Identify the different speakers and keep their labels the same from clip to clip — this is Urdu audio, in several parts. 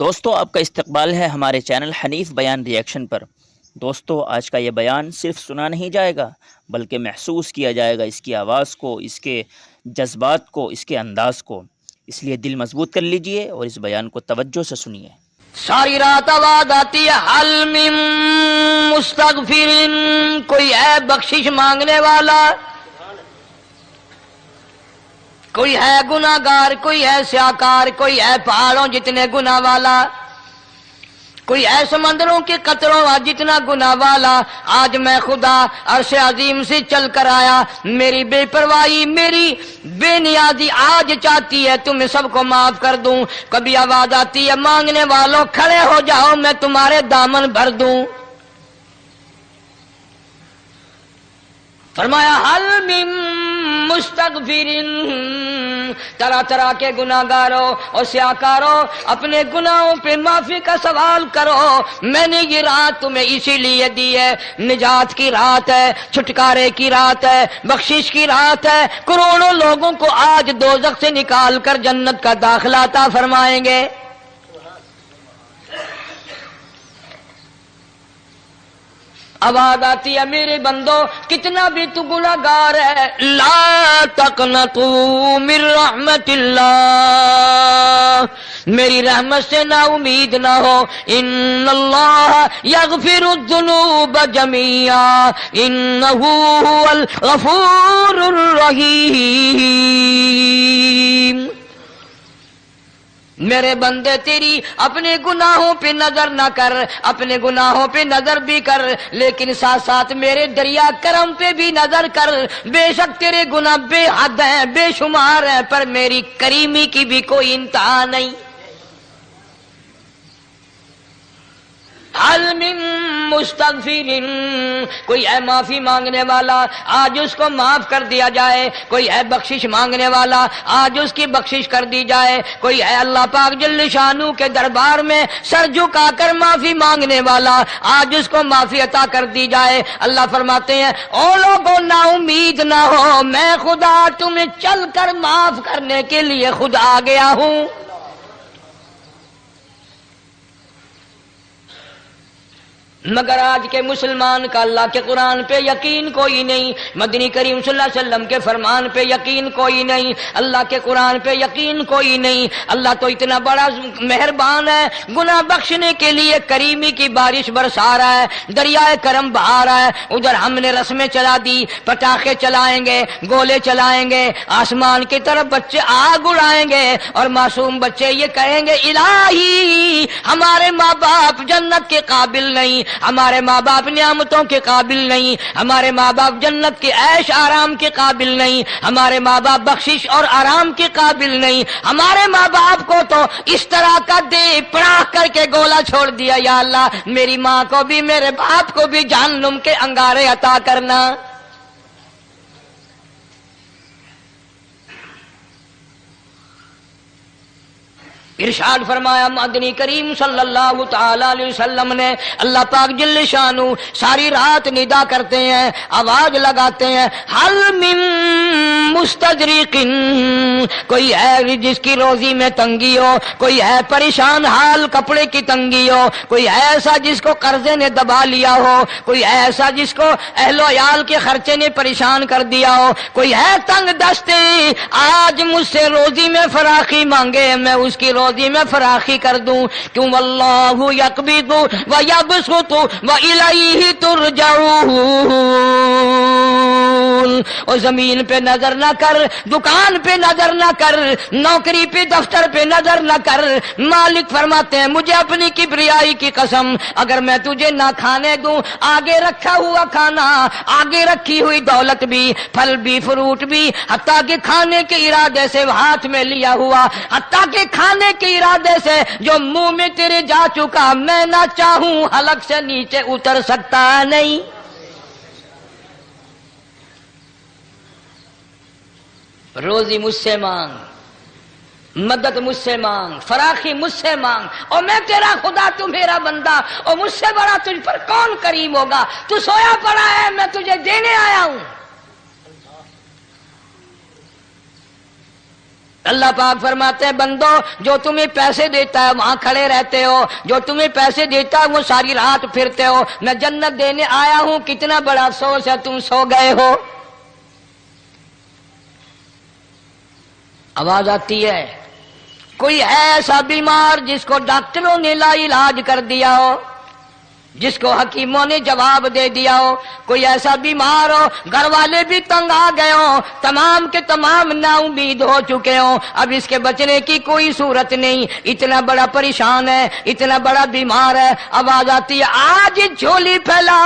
Speaker 1: دوستو آپ کا استقبال ہے ہمارے چینل حنیف بیان ریئیکشن پر۔ دوستو آج کا یہ بیان صرف سنا نہیں جائے گا بلکہ محسوس کیا جائے گا، اس کی آواز کو، اس کے جذبات کو، اس کے انداز کو۔ اس لیے دل مضبوط کر لیجئے اور اس بیان کو توجہ سے سنیے۔
Speaker 2: ساری رات آواز آتی ہے حل من مستغفر، کوئی ہے بخشش مانگنے والا، کوئی ہے گناہگار، کوئی ہے سیاکار، کوئی ہے پہاڑوں جتنے گناہ والا، کوئی ہے سمندروں کے قطروں جتنا گناہ والا۔ آج میں خدا عرش عظیم سے چل کر آیا، میری بے پرواہی، میری بے نیازی آج چاہتی ہے تمہیں سب کو معاف کر دوں۔ کبھی آواز آتی ہے مانگنے والوں کھڑے ہو جاؤ، میں تمہارے دامن بھر دوں۔ فرمایا حل من مستغفرین، طرح طرح کے گناہگاروں اور سیاکاروں اپنے گناہوں پہ معافی کا سوال کرو۔ میں نے یہ رات تمہیں اسی لیے دی ہے، نجات کی رات ہے، چھٹکارے کی رات ہے، بخشش کی رات ہے۔ کروڑوں لوگوں کو آج دوزخ سے نکال کر جنت کا داخلہ عطا فرمائیں گے۔ آواز آتی ہے میرے بندو کتنا بھی تو گناہگار ہے، لا تقنطوا من رحمت اللہ، میری رحمت سے نا امید نہ ہو۔ ان اللہ یغفر الذنوب جميعا انہ هو الغفور الرحیم۔ میرے بندے تیری اپنے گناہوں پہ نظر نہ کر، اپنے گناہوں پہ نظر بھی کر لیکن ساتھ ساتھ میرے دریا کرم پہ بھی نظر کر۔ بے شک تیرے گناہ بے حد ہیں، بے شمار ہیں، پر میری کریمی کی بھی کوئی انتہا نہیں۔ حل من مستغفرین، کوئی ہے معافی مانگنے والا آج اس کو معاف کر دیا جائے، کوئی ہے بخشش مانگنے والا آج اس کی بخشش کر دی جائے، کوئی ہے اللہ پاک جل شانو کے دربار میں سر جھکا کر معافی مانگنے والا آج اس کو معافی عطا کر دی جائے۔ اللہ فرماتے ہیں او لوگوں نا امید نہ ہو، میں خدا تمہیں چل کر معاف کرنے کے لیے خود آ گیا ہوں۔ مگر آج کے مسلمان کا اللہ کے قرآن پہ یقین کوئی نہیں، مدنی کریم صلی اللہ علیہ وسلم کے فرمان پہ یقین کوئی نہیں، اللہ کے قرآن پہ یقین کوئی نہیں۔ اللہ تو اتنا بڑا مہربان ہے، گناہ بخشنے کے لیے کریمی کی بارش برسا رہا ہے، دریائے کرم بہا رہا ہے۔ ادھر ہم نے رسمیں چلا دی، پٹاخے چلائیں گے، گولے چلائیں گے، آسمان کی طرف بچے آگ اڑائیں گے اور معصوم بچے یہ کہیں گے الہی ہمارے ماں باپ جنت کے قابل نہیں، ہمارے ماں باپ نعمتوں کے قابل نہیں، ہمارے ماں باپ جنت کے عیش آرام کے قابل نہیں، ہمارے ماں باپ بخشش اور آرام کے قابل نہیں، ہمارے ماں باپ کو تو اس طرح کا دے پڑا کر کے گولا چھوڑ دیا۔ یا اللہ میری ماں کو بھی میرے باپ کو بھی جہنم کے انگارے عطا کرنا۔ ارشاد فرمایا مدنی کریم صلی اللہ تعالی علیہ وسلم نے، اللہ پاک جل شانو ساری رات ندا کرتے ہیں، آواز لگاتے ہیں حل من مستدرک، کوئی ہے جس کی روزی میں تنگی ہو، کوئی ہے پریشان حال کپڑے کی تنگی ہو، کوئی ہے ایسا جس کو قرضے نے دبا لیا ہو، کوئی ہے ایسا جس کو اہل و عیال کے خرچے نے پریشان کر دیا ہو، کوئی ہے تنگ دستے آج مجھ سے روزی میں فراخی مانگے، میں اس کی روزی میں فراخی کر دوں۔ کیوں واللہ یقبض ویبسط والیہ ترجعون۔ اور زمین پہ نظر نہ کر، دکان پہ نظر نہ کر، نوکری پہ دفتر پہ نظر نہ کر۔ مالک فرماتے ہیں مجھے اپنی کبریائی کی قسم اگر میں تجھے نہ کھانے دوں، آگے رکھا ہوا کھانا، آگے رکھی ہوئی دولت بھی، پھل بھی، فروٹ بھی، حتیٰ کہ کھانے کے ارادے سے ہاتھ میں لیا ہوا، حتیٰ کہ کھانے کے ارادے سے جو منہ میں تیرے جا چکا، میں نہ چاہوں حلق سے نیچے اتر سکتا نہیں۔ روزی مجھ سے مانگ، مدد مجھ سے مانگ، فراخی مجھ سے مانگ، اور میں تیرا خدا تو میرا بندہ، اور مجھ سے بڑا تجھ پر کون کریم ہوگا؟ تو سویا پڑا ہے، میں تجھے دینے آیا ہوں۔ اللہ پاک فرماتے ہیں بندو جو تمہیں پیسے دیتا ہے وہاں کھڑے رہتے ہو، جو تمہیں پیسے دیتا ہے وہ ساری رات پھرتے ہو، میں جنت دینے آیا ہوں، کتنا بڑا افسوس ہے تم سو گئے ہو۔ آواز آتی ہے کوئی ہے ایسا بیمار جس کو ڈاکٹروں نے لا علاج کر دیا ہو، جس کو حکیموں نے جواب دے دیا ہو؟ کوئی ایسا بیمار ہو گھر والے بھی تنگ آ گئے ہوں، تمام کے تمام نا امید ہو چکے ہوں، اب اس کے بچنے کی کوئی صورت نہیں، اتنا بڑا پریشان ہے، اتنا بڑا بیمار ہے۔ آواز آتی ہے آج جھولی پھیلا،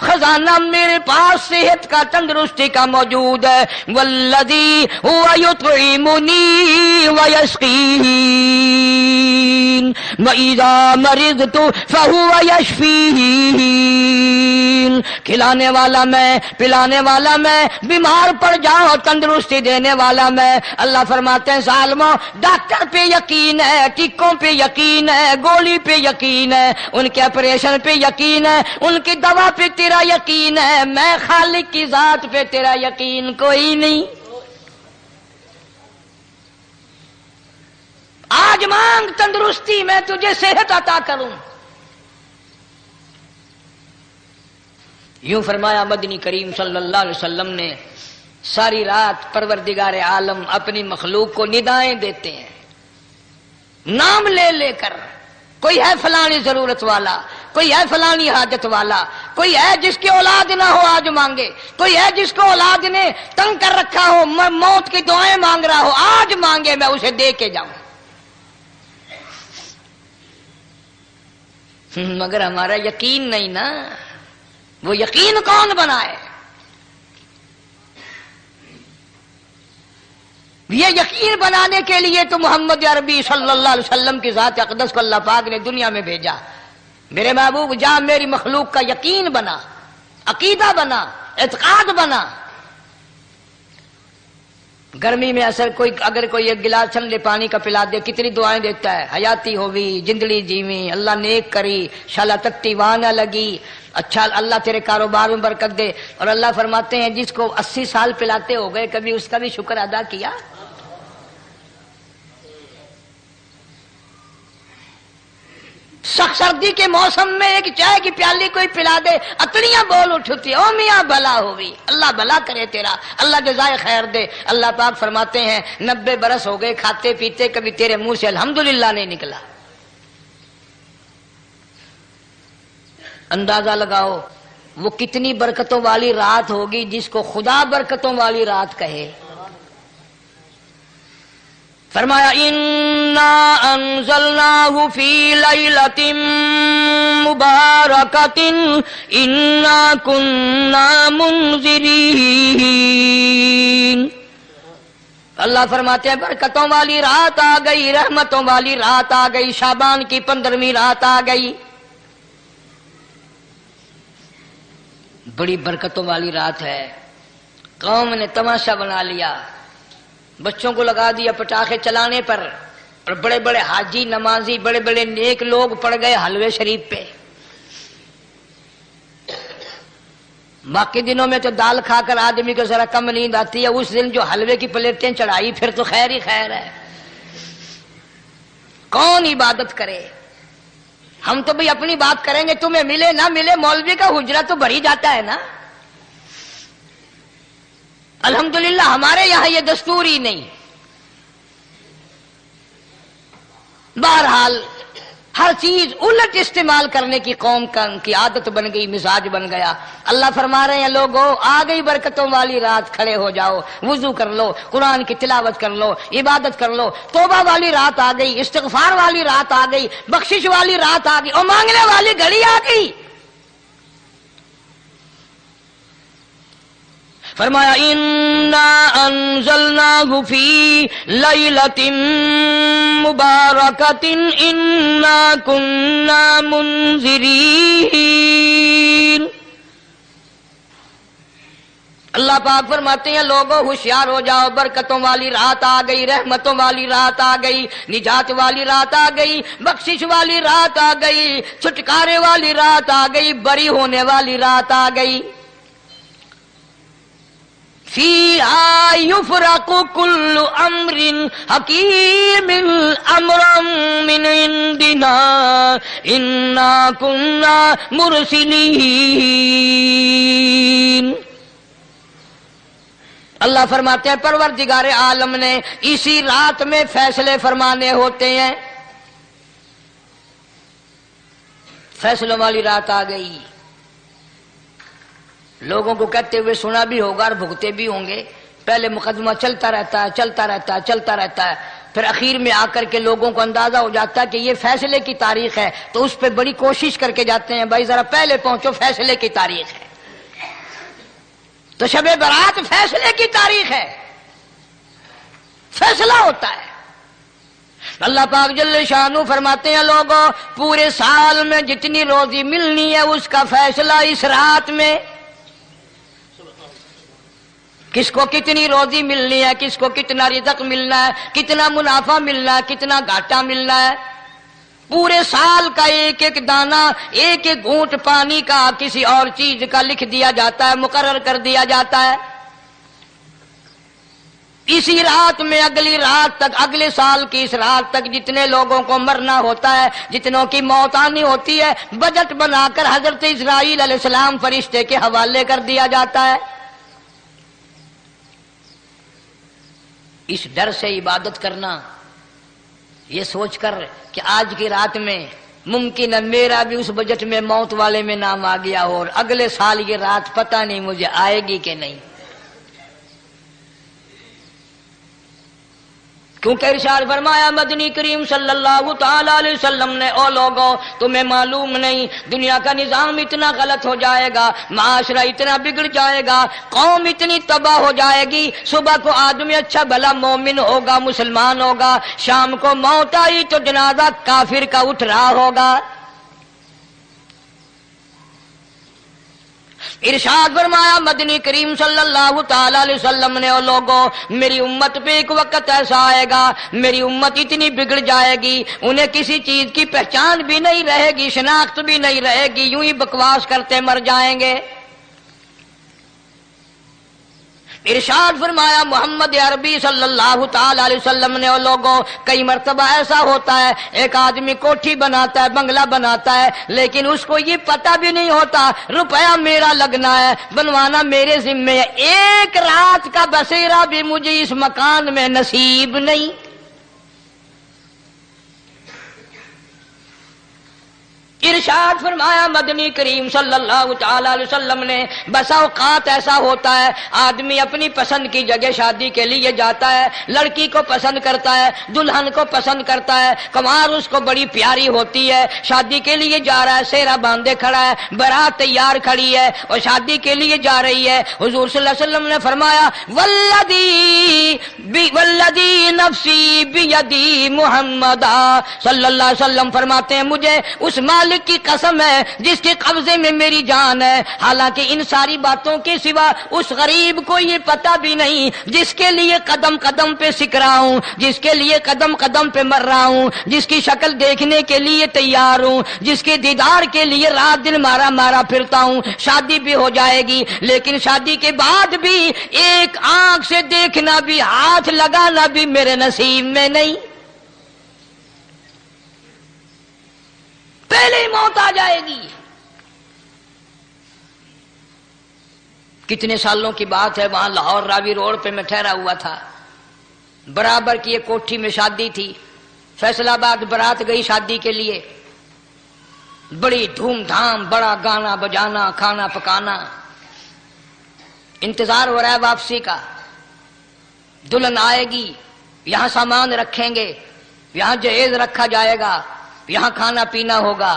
Speaker 2: خزانہ میرے پاس صحت کا تندرستی کا موجود ہے، والذی هو یطعمنی ویسقین وَإِذَا مَرِضْتُ فَهُوَ يَشْفِينِ، کھلانے والا میں، پلانے والا میں، بیمار پڑ جاؤ تندرستی دینے والا میں۔ اللہ فرماتے ہیں ظالموں، ڈاکٹر پہ یقین ہے، ٹیکوں پہ یقین ہے، گولی پہ یقین ہے، ان کے آپریشن پہ یقین ہے، ان کی دوا پہ تیرا یقین ہے، میں خالق کی ذات پہ تیرا یقین کوئی نہیں۔ آج مانگ تندرستی، میں تجھے صحت عطا کروں۔ یوں فرمایا مدنی کریم صلی اللہ علیہ وسلم نے۔ ساری رات پروردگار عالم اپنی مخلوق کو ندائیں دیتے ہیں، نام لے لے کر، کوئی ہے فلانی ضرورت والا، کوئی ہے فلانی حاجت والا، کوئی ہے جس کی اولاد نہ ہو آج مانگے، کوئی ہے جس کو اولاد نے تنگ کر رکھا ہو، موت کی دعائیں مانگ رہا ہو، آج مانگے میں اسے دے کے جاؤں۔ مگر ہمارا یقین نہیں نا، وہ یقین کون بنائے؟ یہ یقین بنانے کے لیے تو محمد عربی صلی اللہ علیہ وسلم کی ذات اقدس کو اللہ پاک نے دنیا میں بھیجا۔ میرے محبوب جا میری مخلوق کا یقین بنا، عقیدہ بنا، اعتقاد بنا۔ گرمی میں اگر کوئی ایک گلاس ٹھنڈے پانی کا پلا دے کتنی دعائیں دیتا ہے، حیاتی ہوئی، جندڑی جیویں، اللہ نیک کری، شالا تکتی وہاں نہ لگی، اچھا اللہ تیرے کاروبار میں برکت دے۔ اور اللہ فرماتے ہیں جس کو 80 سال پلاتے ہو گئے کبھی اس کا بھی شکر ادا کیا؟ سخت سردی کے موسم میں ایک چائے کی پیالی کوئی پلا دے اتنیاں بول اٹھتی، او میاں بھلا ہوئی، اللہ بھلا کرے تیرا، اللہ جزائے خیر دے۔ اللہ پاک فرماتے ہیں 90 برس ہو گئے کھاتے پیتے کبھی تیرے منہ سے الحمدللہ نہیں نکلا۔ اندازہ لگاؤ وہ کتنی برکتوں والی رات ہوگی جس کو خدا برکتوں والی رات کہے۔ فرمایا انا انزلناہ فی لیلۃ مبارکۃ انا کننا منذرین۔ اللہ فرماتے ہیں برکتوں والی رات آ گئی، رحمتوں والی رات آ گئی، شعبان کی 15ویں رات آ گئی، بڑی برکتوں والی رات ہے۔ قوم نے تماشا بنا لیا، بچوں کو لگا دیا پٹاخے چلانے پر، اور بڑے بڑے حاجی نمازی بڑے بڑے نیک لوگ پڑ گئے حلوے شریف پہ۔ باقی دنوں میں تو دال کھا کر آدمی کو ذرا کم نیند آتی ہے، اس دن جو حلوے کی پلیٹیں چڑھائی پھر تو خیر ہی خیر ہے۔ کون عبادت کرے؟ ہم تو بھئی اپنی بات کریں گے، تمہیں ملے نہ ملے مولوی کا حجرہ تو بھر ہی جاتا ہے نا۔ الحمدللہ ہمارے یہاں یہ دستور ہی نہیں۔ بہرحال ہر چیز الٹ استعمال کرنے کی قوم کی عادت بن گئی، مزاج بن گیا۔ اللہ فرما رہے ہیں لوگو آ گئی برکتوں والی رات، کھڑے ہو جاؤ، وضو کر لو، قرآن کی تلاوت کر لو، عبادت کر لو، توبہ والی رات آ گئی، استغفار والی رات آ گئی، بخشش والی رات آ گئی، اور مانگنے والی گھڑی آ گئی۔ فرمایا انا انزلناہ فی لیلۃ مبارکۃ انا کننا منذرین۔ اللہ پاک فرماتے ہیں لوگوں ہوشیار ہو جاؤ، برکتوں والی رات آ گئی، رحمتوں والی رات آ گئی، نجات والی رات آ گئی، بخشش والی رات آ گئی، چھٹکارے والی رات آ گئی، بری ہونے والی رات آ گئی۔ فیہا یفرق کل امر حکیم امرا من عندنا انا کنا مرسلین۔ اللہ فرماتے ہیں پروردگار عالم نے اسی رات میں فیصلے فرمانے ہوتے ہیں۔ فیصلوں والی رات آ گئی، لوگوں کو کہتے ہوئے سنا بھی ہوگا اور بھگتے بھی ہوں گے۔ پہلے مقدمہ چلتا رہتا ہے چلتا رہتا ہے چلتا رہتا ہے، پھر اخیر میں آ کر کے لوگوں کو اندازہ ہو جاتا ہے کہ یہ فیصلے کی تاریخ ہے، تو اس پہ بڑی کوشش کر کے جاتے ہیں بھائی ذرا پہلے پہنچو، فیصلے کی تاریخ ہے۔ تو شب برات فیصلے کی تاریخ ہے، فیصلہ ہوتا ہے۔ اللہ پاک جل شانہ فرماتے ہیں لوگوں پورے سال میں جتنی روزی ملنی ہے اس کا فیصلہ اس رات میں، کس کو کتنی روزی ملنی ہے، کس کو کتنا رزق ملنا ہے، کتنا منافع ملنا ہے، کتنا گھاٹا ملنا ہے۔ پورے سال کا ایک ایک دانہ، ایک ایک گھونٹ پانی کا، کسی اور چیز کا لکھ دیا جاتا ہے، مقرر کر دیا جاتا ہے۔ اسی رات میں اگلی رات تک، اگلے سال کی اس رات تک جتنے لوگوں کو مرنا ہوتا ہے، جتنوں کی موت آنی ہوتی ہے، بجٹ بنا کر حضرت اسرائیل علیہ السلام فرشتے کے حوالے کر دیا جاتا ہے۔ اس ڈر سے عبادت کرنا، یہ سوچ کر کہ آج کی رات میں ممکن ہے میرا بھی اس بجٹ میں موت والے میں نام آ گیا ہو، اور اگلے سال یہ رات پتہ نہیں مجھے آئے گی کہ نہیں۔ کیونکہ ارشاد فرمایا مدنی کریم صلی اللہ تعالی علیہ وسلم نے، او لوگوں تمہیں معلوم نہیں دنیا کا نظام اتنا غلط ہو جائے گا، معاشرہ اتنا بگڑ جائے گا، قوم اتنی تباہ ہو جائے گی، صبح کو آدمی اچھا بھلا مومن ہوگا، مسلمان ہوگا، شام کو موت آئی تو جنازہ کافر کا اٹھ رہا ہوگا۔ ارشاد فرمایا مدنی کریم صلی اللہ تعالی علیہ وسلم نے، او لوگوں میری امت پہ ایک وقت ایسا آئے گا، میری امت اتنی بگڑ جائے گی، انہیں کسی چیز کی پہچان بھی نہیں رہے گی، شناخت بھی نہیں رہے گی، یوں ہی بکواس کرتے مر جائیں گے۔ ارشاد فرمایا محمد عربی صلی اللہ تعالی علیہ وسلم نے، اور لوگوں کئی مرتبہ ایسا ہوتا ہے ایک آدمی کوٹھی بناتا ہے، بنگلہ بناتا ہے، لیکن اس کو یہ پتہ بھی نہیں ہوتا روپیہ میرا لگنا ہے، بنوانا میرے ذمے ہے، ایک رات کا بسیرا بھی مجھے اس مکان میں نصیب نہیں۔ ارشاد فرمایا مدنی کریم صلی اللہ تعالی علیہ وسلم نے، بسا اوقات ایسا ہوتا ہے آدمی اپنی پسند کی جگہ شادی کے لیے جاتا ہے، لڑکی کو پسند کرتا ہے، دلہن کو پسند کرتا ہے، کمار اس کو بڑی پیاری ہوتی ہے، شادی کے لیے جا رہا ہے، سہرا باندھے کھڑا ہے، بارات تیار کھڑی ہے اور شادی کے لیے جا رہی ہے۔ حضور صلی اللہ علیہ وسلم نے فرمایا والذی نفسی بیدی محمد صلی اللہ علیہ وسلم فرماتے ہیں مجھے اس مالک کی قسم ہے جس کے قبضے میں میری جان ہے، حالانکہ ان ساری باتوں کے سوا اس غریب کو یہ پتہ بھی نہیں جس کے لیے قدم قدم پہ سیکھ رہا ہوں، جس کے لیے قدم قدم پہ مر رہا ہوں، جس کی شکل دیکھنے کے لیے تیار ہوں، جس کے دیدار کے لیے رات دن مارا مارا پھرتا ہوں۔ شادی بھی ہو جائے گی لیکن شادی کے بعد بھی ایک آنکھ سے دیکھنا بھی، ہاتھ لگانا بھی میرے نصیب میں نہیں، پہلے ہی موت آ جائے گی۔ کتنے سالوں کی بات ہے، وہاں لاہور راوی روڈ پہ میں ٹھہرا ہوا تھا، برابر کی ایک کوٹھی میں شادی تھی، فیصل آباد برات گئی شادی کے لیے، بڑی دھوم دھام، بڑا گانا بجانا، کھانا پکانا، انتظار ہو رہا ہے واپسی کا، دلہن آئے گی، یہاں سامان رکھیں گے، یہاں جہیز رکھا جائے گا، یہاں کھانا پینا ہوگا،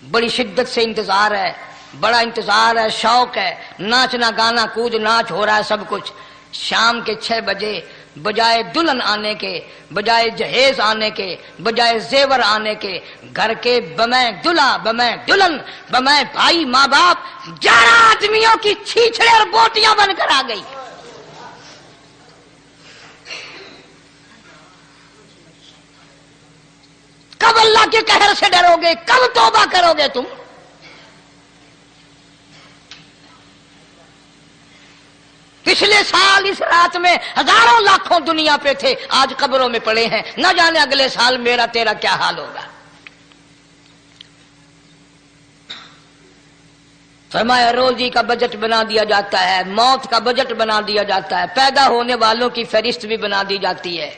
Speaker 2: بڑی شدت سے انتظار ہے، بڑا انتظار ہے، شوق ہے، ناچنا گانا کود ناچ ہو رہا ہے سب کچھ۔ شام کے 6 بجے بجائے دلہن آنے کے، بجائے جہیز آنے کے، بجائے زیور آنے کے، گھر کے بمیں دلہا، بمیں دلہن، بمیں بھائی ماں باپ 11 آدمیوں کی چھیچڑے اور بوٹیاں بن کر آ گئی۔ کب اللہ کے قہر سے ڈرو گے؟ کب توبہ کرو گے تم؟ پچھلے سال اس رات میں ہزاروں لاکھوں دنیا پہ تھے، آج قبروں میں پڑے ہیں، نہ جانے اگلے سال میرا تیرا کیا حال ہوگا۔ فرمایا روزی کا بجٹ بنا دیا جاتا ہے، موت کا بجٹ بنا دیا جاتا ہے، پیدا ہونے والوں کی فہرست بھی بنا دی جاتی ہے۔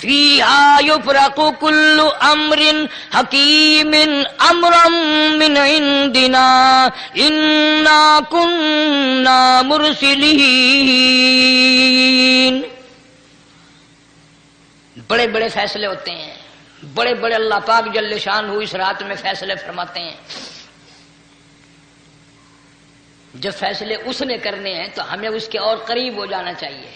Speaker 2: فیہا یفرق کل امر حکیم امرا من عندنا انا کننا مرسلین۔ بڑے بڑے فیصلے ہوتے ہیں، بڑے بڑے اللہ پاک جل شان اس رات میں فیصلے فرماتے ہیں۔ جب فیصلے اس نے کرنے ہیں تو ہمیں اس کے اور قریب ہو جانا چاہیے،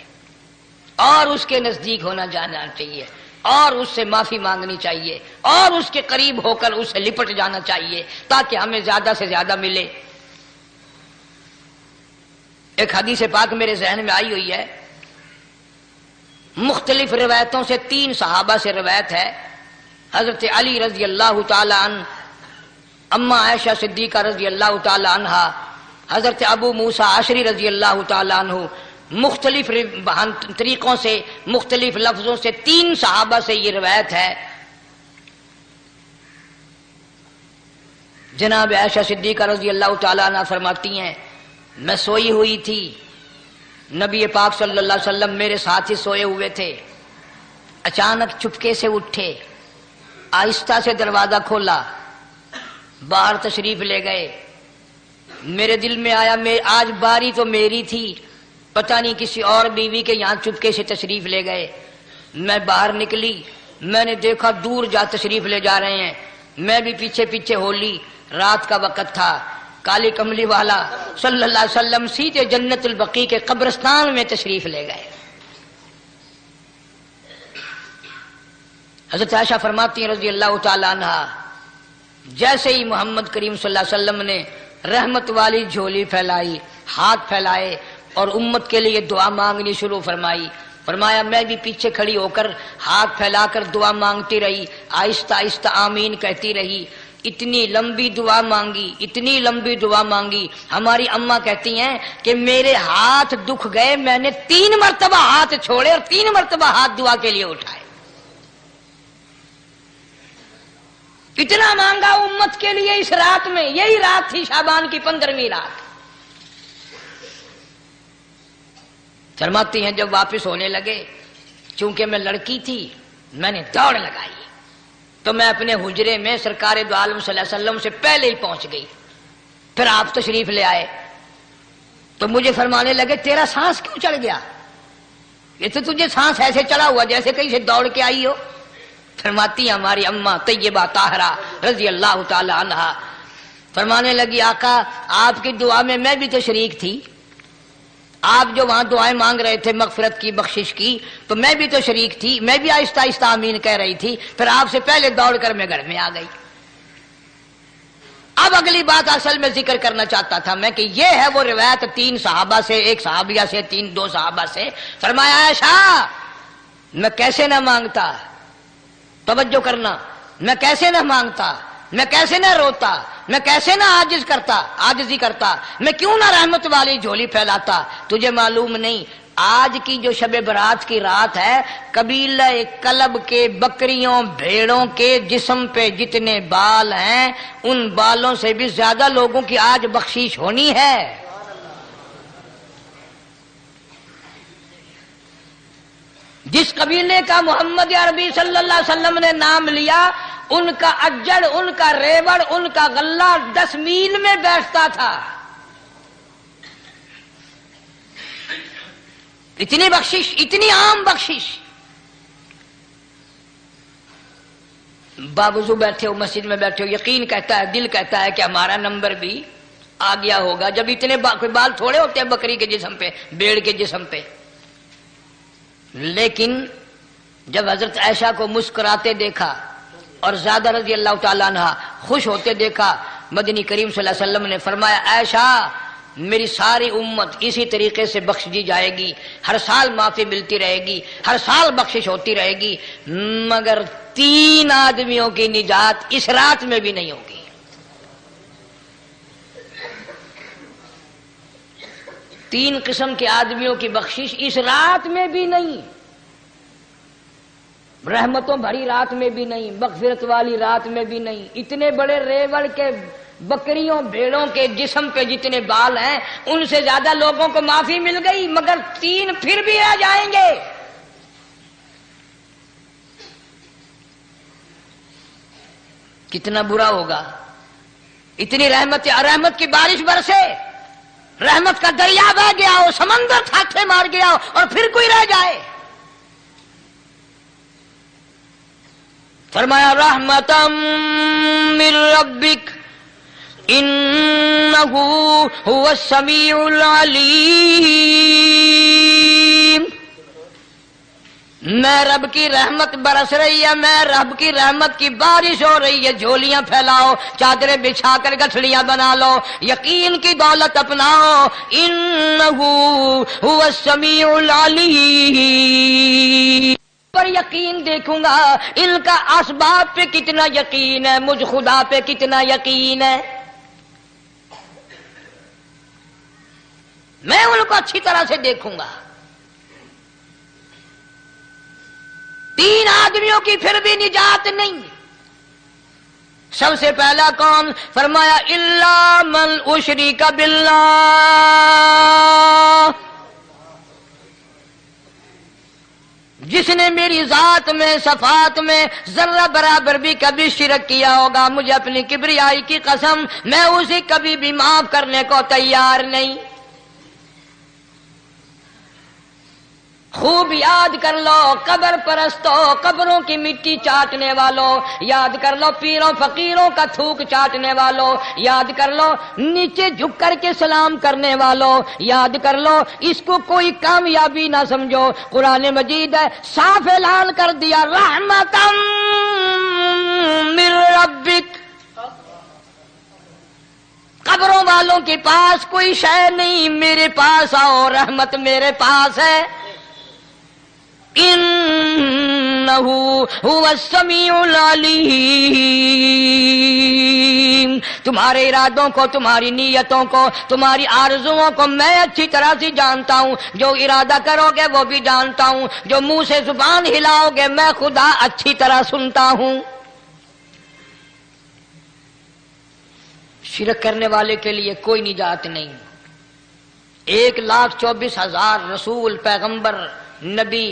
Speaker 2: اور اس کے نزدیک ہونا جانا چاہیے، اور اس سے معافی مانگنی چاہیے، اور اس کے قریب ہو کر اس سے لپٹ جانا چاہیے تاکہ ہمیں زیادہ سے زیادہ ملے۔ ایک حدیث پاک میرے ذہن میں آئی ہوئی ہے، مختلف روایتوں سے 3 صحابہ سے روایت ہے، حضرت علی رضی اللہ تعالی عنہ، اما عائشہ صدیقہ رضی اللہ تعالی عنہا، حضرت ابو موسیٰ عشری رضی اللہ تعالی عنہ، مختلف طریقوں سے مختلف لفظوں سے 3 صحابہ سے یہ روایت ہے۔ جناب عائشہ صدیقہ رضی اللہ تعالی عنہ فرماتی ہیں میں سوئی ہوئی تھی، نبی پاک صلی اللہ علیہ وسلم میرے ساتھ ہی سوئے ہوئے تھے، اچانک چپکے سے اٹھے، آہستہ سے دروازہ کھولا، باہر تشریف لے گئے۔ میرے دل میں آیا آج باری تو میری تھی، پتہ نہیں کسی اور بیوی کے یہاں چپکے سے تشریف لے گئے۔ میں باہر نکلی، میں نے دیکھا دور جا تشریف لے جا رہے ہیں، میں بھی پیچھے پیچھے ہو لی۔ رات کا وقت تھا، کالی کملی والا صلی اللہ علیہ وسلم سیدھے جنت البقیع کے قبرستان میں تشریف لے گئے۔ حضرت عائشہ فرماتی ہیں رضی اللہ تعالی عنہا، جیسے ہی محمد کریم صلی اللہ علیہ وسلم نے رحمت والی جھولی پھیلائی، ہاتھ پھیلائے اور امت کے لیے دعا مانگنی شروع فرمائی، فرمایا میں بھی پیچھے کھڑی ہو کر ہاتھ پھیلا کر دعا مانگتی رہی، آہستہ آہستہ آمین کہتی رہی۔ اتنی لمبی دعا مانگی، اتنی لمبی دعا مانگی، ہماری اماں کہتی ہیں کہ میرے ہاتھ دکھ گئے، میں نے 3 مرتبہ ہاتھ چھوڑے اور 3 مرتبہ ہاتھ دعا کے لیے اٹھائے۔ اتنا مانگا امت کے لیے اس رات میں، یہی رات تھی شعبان کی 15ویں رات۔ فرماتی ہیں جب واپس ہونے لگے، چونکہ میں لڑکی تھی میں نے دوڑ لگائی تو میں اپنے حجرے میں سرکار دو عالم صلی اللہ علیہ وسلم سے پہلے ہی پہنچ گئی۔ پھر آپ تشریف لے آئے تو مجھے فرمانے لگے تیرا سانس کیوں چڑھ گیا؟ یہ تو تجھے سانس ایسے چڑھا ہوا جیسے کہیں سے دوڑ کے آئی ہو۔ فرماتی ہیں ہماری اماں طیبہ طاہرہ رضی اللہ تعالی عنہا، فرمانے لگی آقا آپ کی دعا میں میں بھی تو شریک تھی، آپ جو وہاں دعائیں مانگ رہے تھے مغفرت کی بخشش کی تو میں بھی تو شریک تھی، میں بھی آہستہ آہستہ آمین کہہ رہی تھی، پھر آپ سے پہلے دوڑ کر میں گھر میں آ گئی۔ اب اگلی بات اصل میں ذکر کرنا چاہتا تھا میں کہ یہ ہے وہ روایت 3 صحابہ سے، ایک صحابیہ سے، 2 صحابہ سے۔ فرمایا عائشہ میں کیسے نہ مانگتا، توجہ کرنا، میں کیسے نہ مانگتا، میں کیسے نہ روتا، میں کیسے نہ عاجزی کرتا، میں کیوں نہ رحمت والی جھولی پھیلاتا۔ تجھے معلوم نہیں آج کی جو شب برات کی رات ہے، قبیلہ کلب کے بکریوں بھیڑوں کے جسم پہ جتنے بال ہیں ان بالوں سے بھی زیادہ لوگوں کی آج بخشش ہونی ہے۔ جس قبیلے کا محمد عربی صلی اللہ علیہ وسلم نے نام لیا، ان کا اجڑ، ان کا ریوڑ، ان کا غلہ 10 میل میں بیٹھتا تھا۔ اتنی بخشش، اتنی عام بخشش۔ باوضو بیٹھے ہو، مسجد میں بیٹھے ہو، یقین کہتا ہے، دل کہتا ہے کہ ہمارا نمبر بھی آ گیا ہوگا، جب اتنے کوئی بال تھوڑے ہوتے ہیں بکری کے جسم پہ، بھیڑ کے جسم پہ۔ لیکن جب حضرت عائشہ کو مسکراتے دیکھا اور زیادہ رضی اللہ تعالیٰ عنہ خوش ہوتے دیکھا، مدنی کریم صلی اللہ علیہ وسلم نے فرمایا عائشہ میری ساری امت اسی طریقے سے بخش دی جائے گی، ہر سال معافی ملتی رہے گی، ہر سال بخشش ہوتی رہے گی، مگر 3 آدمیوں کی نجات اس رات میں بھی نہیں ہوگی۔ 3 قسم کے آدمیوں کی بخشش اس رات میں بھی نہیں، رحمتوں بھری رات میں بھی نہیں، مغفرت والی رات میں بھی نہیں۔ اتنے بڑے ریوڑ کے بکریوں بھیڑوں کے جسم پہ جتنے بال ہیں ان سے زیادہ لوگوں کو معافی مل گئی، مگر 3 پھر بھی رہ جائیں گے۔ کتنا برا ہوگا، اتنی رحمت کی بارش برسے، رحمت کا دریا بہ گیا ہو، سمندر تھاٹے مار گیا ہو اور پھر کوئی رہ جائے۔ فرمایا رحمتم من ربک انہ هو السمیع العلیم۔ میں رب کی رحمت برس رہی ہے، میں رب کی رحمت کی بارش ہو رہی ہے، جھولیاں پھیلاؤ، چادریں بچھا کر گٹھڑیاں بنا لو، یقین کی دولت اپناؤ۔ انہ هو السمیع العلیم، پر یقین دیکھوں گا ان کا اسباب پہ کتنا یقین ہے، مجھ خدا پہ کتنا یقین ہے، میں ان کو اچھی طرح سے دیکھوں گا۔ 3 آدمیوں کی پھر بھی نجات نہیں۔ سب سے پہلا کون؟ فرمایا الا من اشرک باللہ، جس نے میری ذات میں صفات میں ذرہ برابر بھی کبھی شرک کیا ہوگا، مجھے اپنی کبریائی کی قسم میں اسے کبھی بھی معاف کرنے کو تیار نہیں۔ خوب یاد کر لو قبر پرستوں، قبروں کی مٹی چاٹنے والوں، یاد کر لو پیروں فقیروں کا تھوک چاٹنے والوں، یاد کر لو نیچے جھک کر کے سلام کرنے والوں، یاد کر لو اس کو کوئی کامیابی نہ سمجھو۔ قرآن مجید ہے صاف اعلان کر دیا رحمتم من ربک، قبروں والوں کے پاس کوئی شے نہیں، میرے پاس آؤ، رحمت میرے پاس ہے۔ انہ هو السمیع العلیم، تمہارے ارادوں کو، تمہاری نیتوں کو، تمہاری آرزوؤں کو میں اچھی طرح سے جانتا ہوں، جو ارادہ کرو گے وہ بھی جانتا ہوں، جو منہ سے زبان ہلاؤ گے میں خدا اچھی طرح سنتا ہوں۔ شرک کرنے والے کے لیے کوئی نجات نہیں۔ 1,24,000 رسول، پیغمبر، نبی،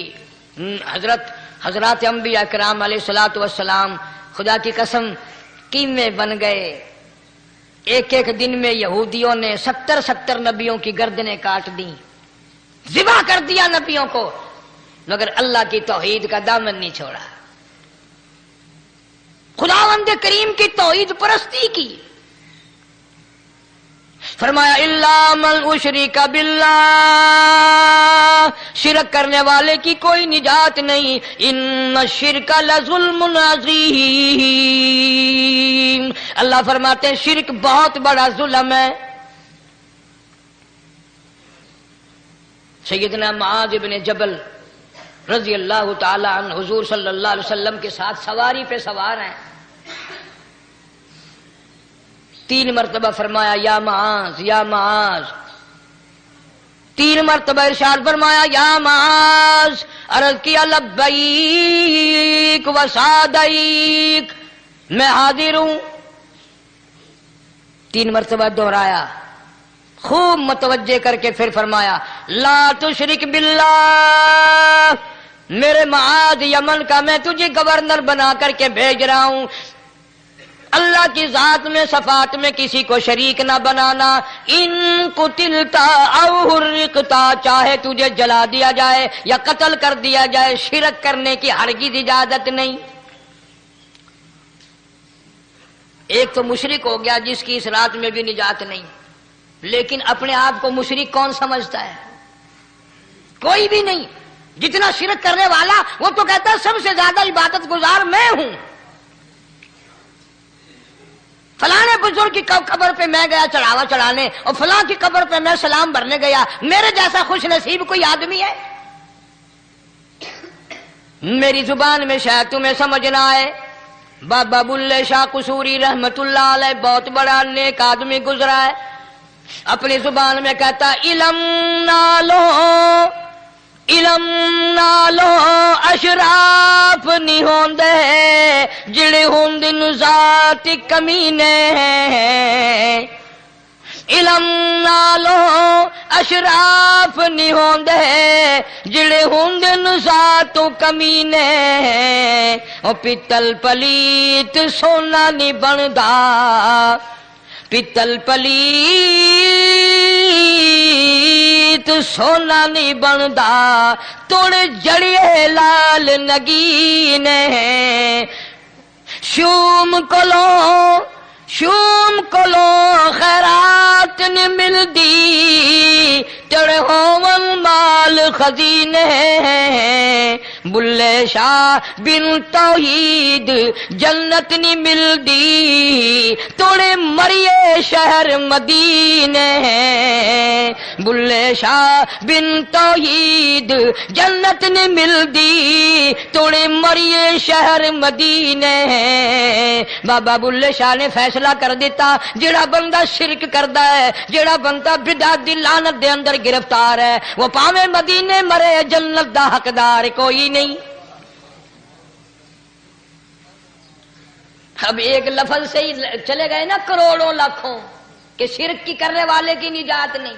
Speaker 2: حضرات انبیاء کرام علیہ الصلوۃ والسلام خدا کی قسم قیمے بن گئے۔ ایک دن میں یہودیوں نے 70 نبیوں کی گردنیں کاٹ دیں، ذبح کر دیا نبیوں کو، مگر اللہ کی توحید کا دامن نہیں چھوڑا، خداوند کریم کی توحید پرستی کی۔ فرمایا الا من اشرک باللہ، شرک کرنے والے کی کوئی نجات نہیں۔ ان الشرک لظلم عظیم، اللہ فرماتے ہیں شرک بہت بڑا ظلم ہے۔ سیدنا معاذ بن جبل رضی اللہ تعالی عنہ حضور صلی اللہ علیہ وسلم کے ساتھ سواری پہ سوار ہیں، 3 مرتبہ فرمایا یا معاذ یا معاذ، 3 مرتبہ ارشاد فرمایا یا معاذ، عرض کیا لبیک و سعدیک، میں حاضر ہوں، 3 مرتبہ دہرایا، خوب متوجہ کر کے پھر فرمایا لا تشرک باللہ، میرے معاذ یمن کا میں تجھے گورنر بنا کر کے بھیج رہا ہوں، اللہ کی ذات میں صفات میں کسی کو شریک نہ بنانا۔ ان قتلتا او حرقتا، چاہے تجھے جلا دیا جائے یا قتل کر دیا جائے، شرک کرنے کی ہرگز اجازت نہیں۔ ایک تو مشرک ہو گیا جس کی اس رات میں بھی نجات نہیں، لیکن اپنے آپ کو مشرک کون سمجھتا ہے؟ کوئی بھی نہیں۔ جتنا شرک کرنے والا وہ تو کہتا ہے سب سے زیادہ عبادت گزار میں ہوں، فلاں بزرگ کی قبر پہ میں گیا چڑھاوا چڑھانے اور فلاں کی قبر پہ میں سلام بھرنے گیا، میرے جیسا خوش نصیب کوئی آدمی ہے؟ میری زبان میں شاید تمہیں سمجھ نہ آئے، بابا بلے شاہ قصوری رحمت اللہ علیہ بہت بڑا نیک آدمی گزرا ہے، اپنی زبان میں کہتا علم نالو علم نالو اشراف نہیں ہوندے جڑے ہوندن ذات کمینے علم نالو اشراف نہیں ہوندے جڑے ہوندن ذات کمینے او پتل پلیت سونا نہیں بندا پتل پلیت سونا نہیں بندا توڑ جڑیے لال نگینے شوم کلو خیرات نہیں ملدی تڑ ہوون مال خزینے بلے شاہ بن توحید جنت نہیں ملدی توڑے مریے شہر مدینے بلے شاہ بن توحید جنت نہیں ملدی توڑے مریے شہر مدینے بابا بلے شاہ نے فیصلہ کر دیتا جڑا بندہ شرک کردا ہے جڑا بندہ بدعت دی لعنت دے اندر گرفتار ہے وہ پاویں مدینے مرے جنت دا حقدار کوئی نہیں۔ اب ایک لفظ سے ہی چلے گئے نا کروڑوں لاکھوں کہ شرک کی کرنے والے کی نجات نہیں۔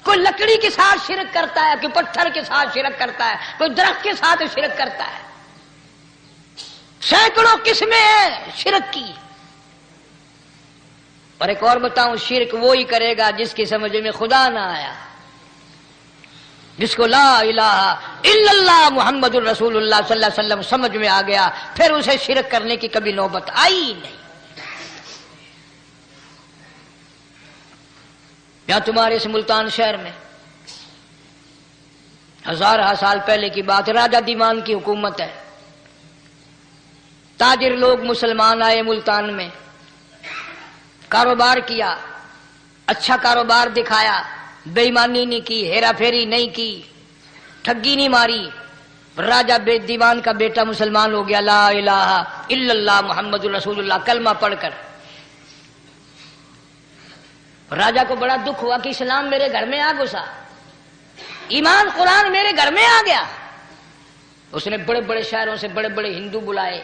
Speaker 2: کوئی لکڑی کے ساتھ شرک کرتا ہے، کوئی پتھر کے ساتھ شرک کرتا ہے، کوئی درخت کے ساتھ شرک کرتا ہے، سینکڑوں قسمیں ہیں شرک کی۔ اور ایک اور بتاؤں، شرک وہی کرے گا جس کی سمجھ میں خدا نہ آیا، جس کو لا الہ الا اللہ محمد الرسول اللہ صلی اللہ علیہ وسلم سمجھ میں آ گیا، پھر اسے شرک کرنے کی کبھی نوبت آئی نہیں۔ یا تمہارے اس ملتان شہر میں ہزارہ سال پہلے کی بات، راجہ دیوان کی حکومت ہے، تاجر لوگ مسلمان آئے ملتان میں، کاروبار کیا، اچھا کاروبار دکھایا، بے ایمانی نہیں کی، ہیرا پھیری نہیں کی، ٹھگی نہیں ماری۔ راجہ دیوان کا بیٹا مسلمان ہو گیا، لا الہ الا اللہ محمد الرسول اللہ کلمہ پڑھ کر۔ راجہ کو بڑا دکھ ہوا کہ اسلام میرے گھر میں آ گھسا، ایمان قرآن میرے گھر میں آ گیا۔ اس نے بڑے بڑے شہروں سے بڑے بڑے ہندو بلائے،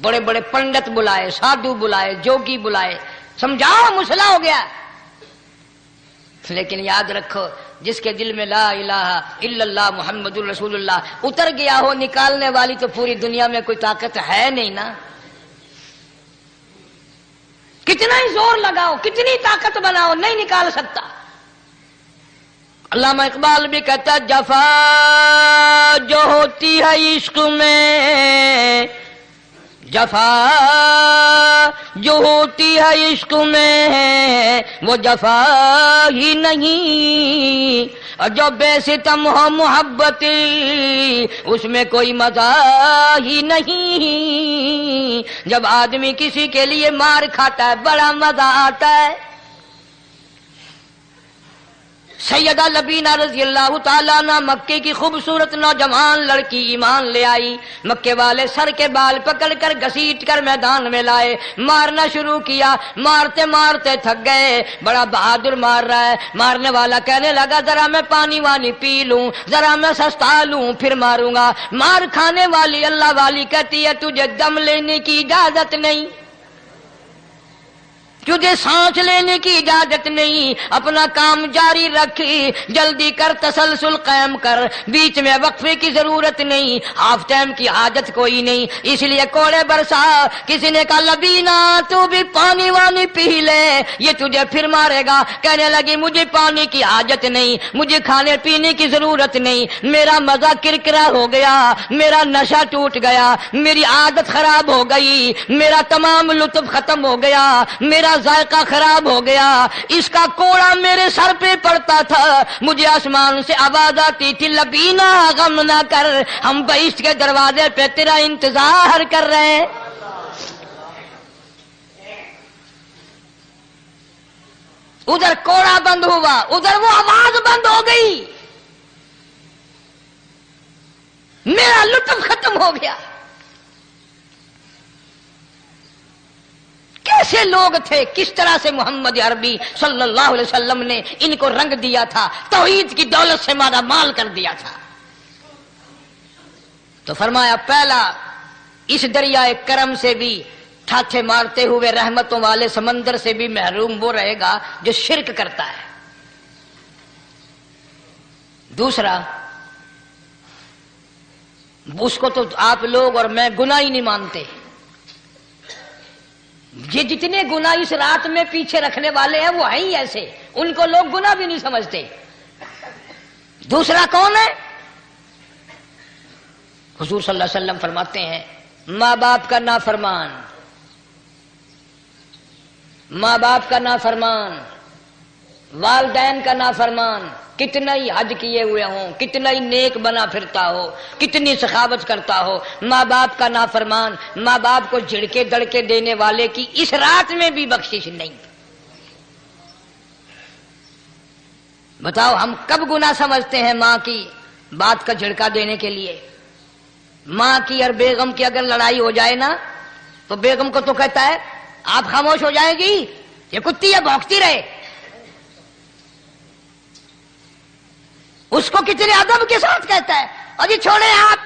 Speaker 2: بڑے بڑے پنڈت بلائے، سادھو بلائے، جوگی بلائے، سمجھاؤ مسئلہ ہو گیا۔ لیکن یاد رکھو، جس کے دل میں لا الہ الا اللہ محمد الرسول اللہ اتر گیا ہو، نکالنے والی تو پوری دنیا میں کوئی طاقت ہے نہیں نا۔ کتنا ہی زور لگاؤ، کتنی طاقت بناؤ، نہیں نکال سکتا۔ علامہ اقبال بھی کہتا، جفا جو ہوتی ہے عشق میں، جفا جو ہوتی ہے عشق میں وہ جفا ہی نہیں، اور جو بے ستم ہو محبت اس میں کوئی مزہ ہی نہیں۔ جب آدمی کسی کے لیے مار کھاتا ہے بڑا مزہ آتا ہے۔ سیدہ لبینہ رضی اللہ تعالیٰ عنہ مکے کی خوبصورت نوجوان لڑکی ایمان لے آئی، مکے والے سر کے بال پکڑ کر گھسیٹ کر میدان میں لائے، مارنا شروع کیا، مارتے مارتے تھک گئے، بڑا بہادر مار رہا ہے۔ مارنے والا کہنے لگا ذرا میں پانی وانی پی لوں، ذرا میں سستا لوں پھر ماروں گا۔ مار کھانے والی اللہ والی کہتی ہے تجھے دم لینے کی اجازت نہیں، تجھے سانس لینے کی اجازت نہیں، اپنا کام جاری رکھ، جلدی کر، تسلسل قائم کر، بیچ میں وقفے کی ضرورت نہیں، ہاف ٹائم کی حاجت کوئی نہیں۔ اس لیے کوڑے برسا۔ کسی نے کہا لبینہ تو بھی پانی وانی پی لے، یہ تجھے پھر مارے گا۔ کہنے لگی مجھے پانی کی حاجت نہیں، مجھے کھانے پینے کی ضرورت نہیں، میرا مزہ کرکرا ہو گیا، میرا نشہ ٹوٹ گیا، میری عادت خراب ہو گئی، میرا تمام لطف ختم ہو گیا، میرا ذائقہ خراب ہو گیا۔ اس کا کوڑا میرے سر پہ پڑتا تھا، مجھے آسمان سے آواز آتی تھی لبینہ غم نہ کر، ہم بہشت کے دروازے پہ تیرا انتظار کر رہے ہیں۔ ادھر کوڑا بند ہوا، ادھر وہ آواز بند ہو گئی، میرا لطف ختم ہو گیا۔ کیسے لوگ تھے، کس طرح سے محمد عربی صلی اللہ علیہ وسلم نے ان کو رنگ دیا تھا، توحید کی دولت سے مالا مال کر دیا تھا۔ تو فرمایا پہلا اس دریائے کرم سے بھی ٹھاٹھے مارتے ہوئے رحمتوں والے سمندر سے بھی محروم وہ رہے گا جو شرک کرتا ہے۔ دوسرا، اس کو تو آپ لوگ اور میں گناہ ہی نہیں مانتے، یہ جتنے گناہ اس رات میں پیچھے رکھنے والے ہیں وہ ہیں ہی ایسے، ان کو لوگ گناہ بھی نہیں سمجھتے۔ دوسرا کون ہے؟ حضور صلی اللہ علیہ وسلم فرماتے ہیں ماں باپ کا نافرمان، ماں باپ کا نافرمان، والدین کا نافرمان، کتنا ہی حج کیے ہوئے ہوں، کتنا ہی نیک بنا پھرتا ہو، کتنی سخاوت کرتا ہو، ماں باپ کا نافرمان، ماں باپ کو جھڑکے دڑکے دینے والے کی اس رات میں بھی بخشش نہیں۔ بتاؤ ہم کب گناہ سمجھتے ہیں ماں کی بات کا جھڑکا دینے کے لیے؟ ماں کی اور بیگم کی اگر لڑائی ہو جائے نا تو بیگم کو تو کہتا ہے آپ خاموش ہو جائیں گی، یہ کتی ہے بھونکتی رہے۔ اس کو کتنے ادب کے ساتھ کہتا ہے اور جی چھوڑے آپ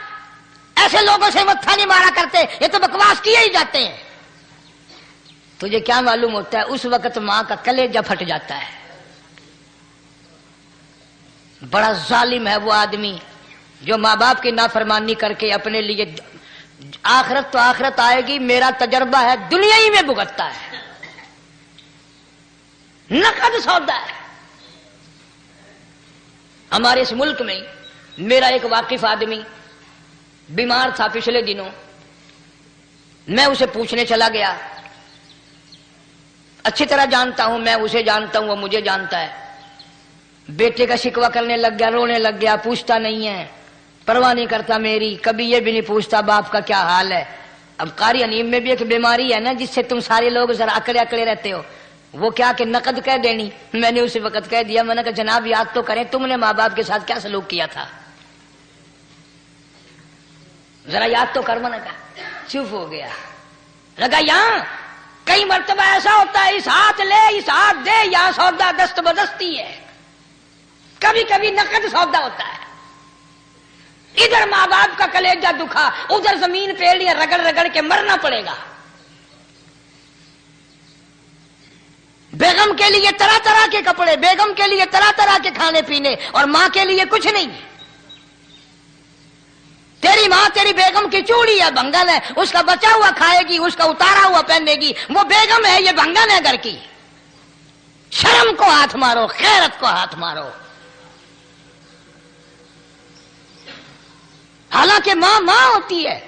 Speaker 2: ایسے لوگوں سے متھا نہیں مارا کرتے، یہ تو بکواس کیے ہی جاتے ہیں۔ تجھے کیا معلوم ہوتا ہے اس وقت ماں کا کلیجہ پھٹ جاتا ہے۔ بڑا ظالم ہے وہ آدمی جو ماں باپ کی نافرمانی کر کے اپنے لیے آخرت تو آخرت آئے گی، میرا تجربہ ہے دنیا ہی میں بھگتتا ہے، نقد سودا ہے۔ ہمارے اس ملک میں میرا ایک واقف آدمی بیمار تھا پچھلے دنوں، میں اسے پوچھنے چلا گیا، اچھی طرح جانتا ہوں، میں اسے جانتا ہوں وہ مجھے جانتا ہے۔ بیٹے کا شکوہ کرنے لگ گیا، رونے لگ گیا، پوچھتا نہیں ہے، پرواہ نہیں کرتا میری، کبھی یہ بھی نہیں پوچھتا باپ کا کیا حال ہے۔ اب قاری انیم میں بھی ایک بیماری ہے نا جس سے تم سارے لوگ ذرا اکڑے اکڑے رہتے ہو، وہ کیا کہ نقد کہہ دینی۔ میں نے اسی وقت کہہ دیا، میں نے کہا جناب یاد تو کریں تم نے ماں باپ کے ساتھ کیا سلوک کیا تھا، ذرا یاد تو کر۔ میں نے کہا چپ ہو گیا، لگا یہاں کئی مرتبہ ایسا ہوتا ہے اس ہاتھ لے اس ہاتھ دے، یہاں سودا دست بدستی ہے، کبھی کبھی نقد سودا ہوتا ہے۔ ادھر ماں باپ کا کلیجہ دکھا، ادھر زمین پیڑیاں رگڑ رگڑ کے مرنا پڑے گا۔ بیگم کے لیے طرح طرح کے کپڑے، بیگم کے لیے طرح طرح کے کھانے پینے، اور ماں کے لیے کچھ نہیں۔ تیری ماں تیری بیگم کی چوڑی ہے، بھنگن ہے، اس کا بچا ہوا کھائے گی، اس کا اتارا ہوا پہنے گی، وہ بیگم ہے، یہ بھنگن ہے گھر کی۔ شرم کو ہاتھ مارو، غیرت کو ہاتھ مارو۔ حالانکہ ماں ماں ہوتی ہے۔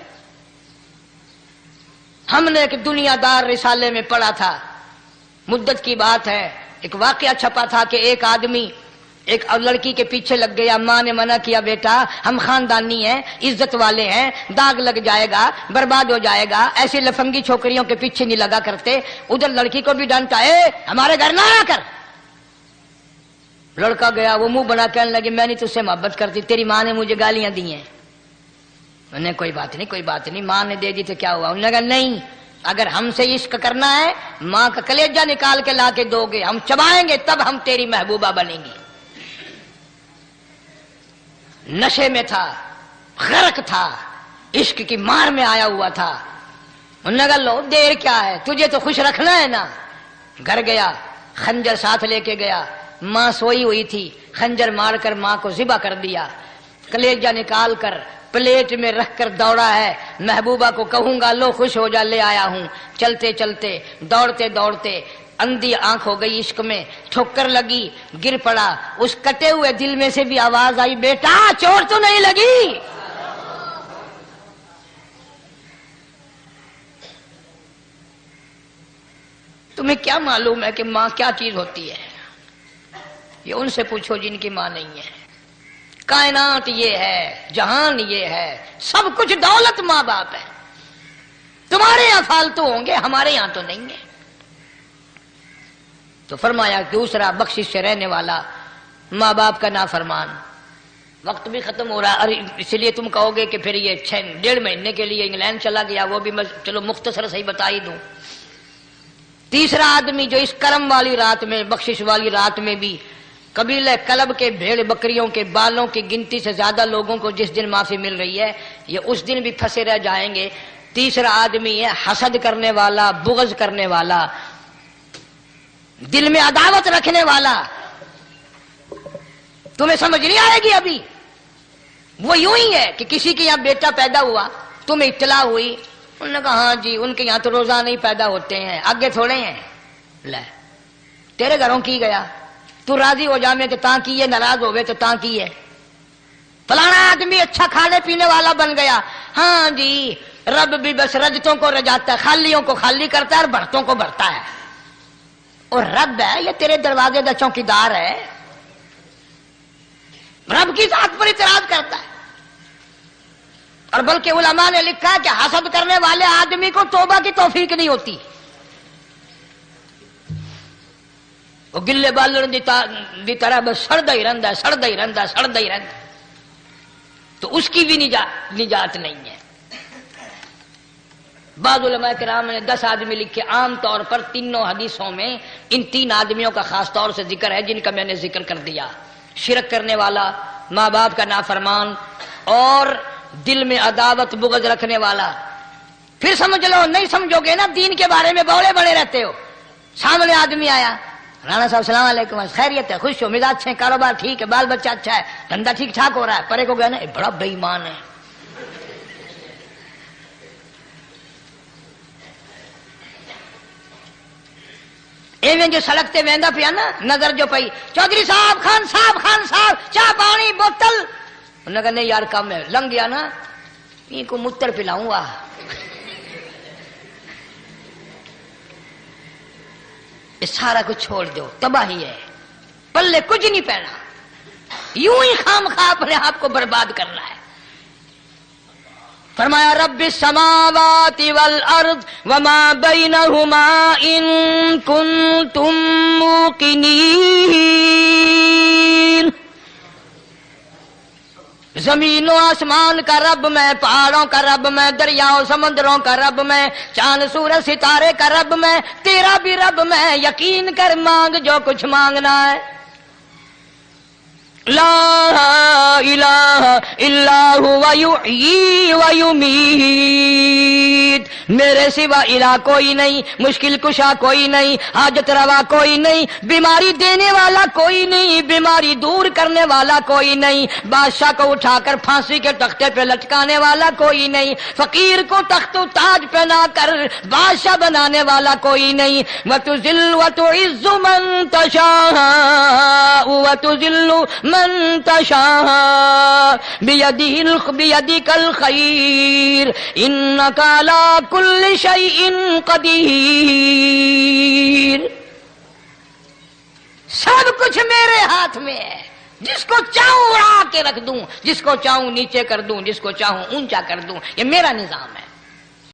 Speaker 2: ہم نے ایک دنیا دار رسالے میں پڑھا تھا، مدت کی بات ہے، ایک واقعہ چھپا تھا کہ ایک آدمی ایک لڑکی کے پیچھے لگ گیا، ماں نے منع کیا بیٹا ہم خاندانی ہیں، عزت والے ہیں، داغ لگ جائے گا، برباد ہو جائے گا، ایسی لفنگی چھوکریوں کے پیچھے نہیں لگا کرتے۔ ادھر لڑکی کو بھی ڈانٹا، اے ہمارے گھر نہ آیا کر۔ لڑکا گیا، وہ منہ بنا کہنے لگے میں نہیں تجھ سے محبت کرتی، تیری ماں نے مجھے گالیاں دی ہیں۔ میں نے کوئی بات نہیں کوئی بات نہیں، ماں نے دے دی تو کیا ہوا؟ انہوں نے کہا نہیں، اگر ہم سے عشق کرنا ہے ماں کا کلیجہ نکال کے لا کے دو گے، ہم چبائیں گے تب ہم تیری محبوبہ بنیں گی۔ نشے میں تھا، غرق تھا، عشق کی مار میں آیا ہوا تھا۔ انہوں نے کہا لو دیر کیا ہے، تجھے تو خوش رکھنا ہے نا۔ گھر گیا، خنجر ساتھ لے کے گیا، ماں سوئی ہوئی تھی، خنجر مار کر ماں کو ذبح کر دیا، کلیجہ نکال کر پلیٹ میں رکھ کر دوڑا ہے، محبوبہ کو کہوں گا لو خوش ہو جا، لے آیا ہوں۔ چلتے چلتے دوڑتے دوڑتے اندھی آنکھ ہو گئی عشق میں، ٹھوکر لگی، گر پڑا۔ اس کٹے ہوئے دل میں سے بھی آواز آئی بیٹا چوٹ تو نہیں لگی؟ تمہیں کیا معلوم ہے کہ ماں کیا چیز ہوتی ہے؟ یہ ان سے پوچھو جن کی ماں نہیں ہے۔ کائنات یہ ہے، جہان یہ ہے، سب کچھ دولت ماں باپ ہے۔ تمہارے یہاں فالتو ہوں گے، ہمارے یہاں تو نہیں ہے۔ تو فرمایا دوسرا بخشش سے رہنے والا ماں باپ کا نافرمان۔ وقت بھی ختم ہو رہا ہے، اور اس لیے تم کہو گے کہ پھر یہ 1.5 مہینے کے لیے انگلینڈ چلا گیا، وہ بھی میں چلو مختصر صحیح بتا ہی دوں۔ تیسرا آدمی جو اس کرم والی رات میں، بخشش والی رات میں بھی قبیلہ کلب کے بھیڑ بکریوں کے بالوں کی گنتی سے زیادہ لوگوں کو جس دن معافی مل رہی ہے، یہ اس دن بھی پھنسے رہ جائیں گے۔ تیسرا آدمی ہے حسد کرنے والا، بغض کرنے والا، دل میں عداوت رکھنے والا۔ تمہیں سمجھ نہیں آئے گی ابھی؟ وہ یوں ہی ہے کہ کسی کے یہاں بیٹا پیدا ہوا، تمہیں اطلاع ہوئی، انہوں نے کہا ہاں جی ان کے یہاں تو روزانہ ہی پیدا ہوتے ہیں، آگے تھوڑے ہیں، لے تیرے گھروں کی گیا، تو راضی ہو جا میں تو تاں کی ہے، ناراض ہوئے تو تاں کی ہے۔ فلانا آدمی اچھا کھانے پینے والا بن گیا، ہاں جی رب بھی بس رجتوں کو رجاتا ہے، خالیوں کو خالی کرتا ہے اور بھرتوں کو بھرتا ہے، اور رب ہے یہ تیرے دروازے کا چوکیدار ہے، رب کی ذات پر اعتراض کرتا ہے۔ اور بلکہ علماء نے لکھا ہے کہ حسد کرنے والے آدمی کو توبہ کی توفیق نہیں ہوتی، وہ گلے بالن دی طرح بس سڑدا ہی رہندا ہے، سڑدا ہی رہندا ہے، سڑدا ہی رہندا ہے، تو اس کی بھی نجات نہیں ہے۔ بعض علماء کرام نے 10 آدمی لکھے، عام طور پر تینوں حدیثوں میں ان 3 آدمیوں کا خاص طور سے ذکر ہے جن کا میں نے ذکر کر دیا، شرک کرنے والا، ماں باپ کا نافرمان، اور دل میں عداوت بغض رکھنے والا۔ پھر سمجھ لو، نہیں سمجھو گے نا دین کے بارے میں بولے بڑے رہتے ہو۔ سامنے آدمی آیا، رانا صاحب السلام علیکم، خیریت ہے، خوش ہو، مزاج اچھے، کاروبار ٹھیک ہے، بال بچہ اچھا ہے، دھندا ٹھیک ٹھاک ہو رہا ہے، پرے کو گیا نا بڑا بے ایمان ہے، ایویں جو سڑک تے ویندا پیا نا، نظر جو پئی، چودھری صاحب، خان صاحب چاہ پانی بوتل، انہوں نے کہا نہیں یار کم ہے، لنگ گیا نا ان کو متر پلاؤں گا۔ یہ سارا کچھ چھوڑ دو، تباہی ہے، پلے کچھ نہیں پہنا، یوں ہی خام خواہ اپنے آپ کو برباد کرنا ہے۔ فرمایا رب السماوات والارض وما بینہما ان کنتم موقنین، زمین و آسمان کا رب میں، پہاڑوں کا رب میں، دریاؤں سمندروں کا رب میں، چاند سورج ستارے کا رب میں، تیرا بھی رب میں، یقین کر مانگ جو کچھ مانگنا ہے۔ لا الہ الا هو یحیی و یمیت، میرے سوا الہ کوئی نہیں، مشکل کشا کوئی نہیں، حاجت روا کوئی نہیں، بیماری دینے والا کوئی نہیں، بیماری دور کرنے والا کوئی نہیں، بادشاہ کو اٹھا کر پھانسی کے تختے پہ لٹکانے والا کوئی نہیں، فقیر کو تخت و تاج پہنا کر بادشاہ بنانے والا کوئی نہیں۔ وتذل وتعز من تشاء وتذل من تشاء بیدک الخیر انک علی کل شیء قدیر، سب کچھ میرے ہاتھ میں ہے، جس کو چاہوں اڑا کے رکھ دوں، جس کو چاہوں نیچے کر دوں، جس کو چاہوں اونچا کر دوں، یہ میرا نظام ہے۔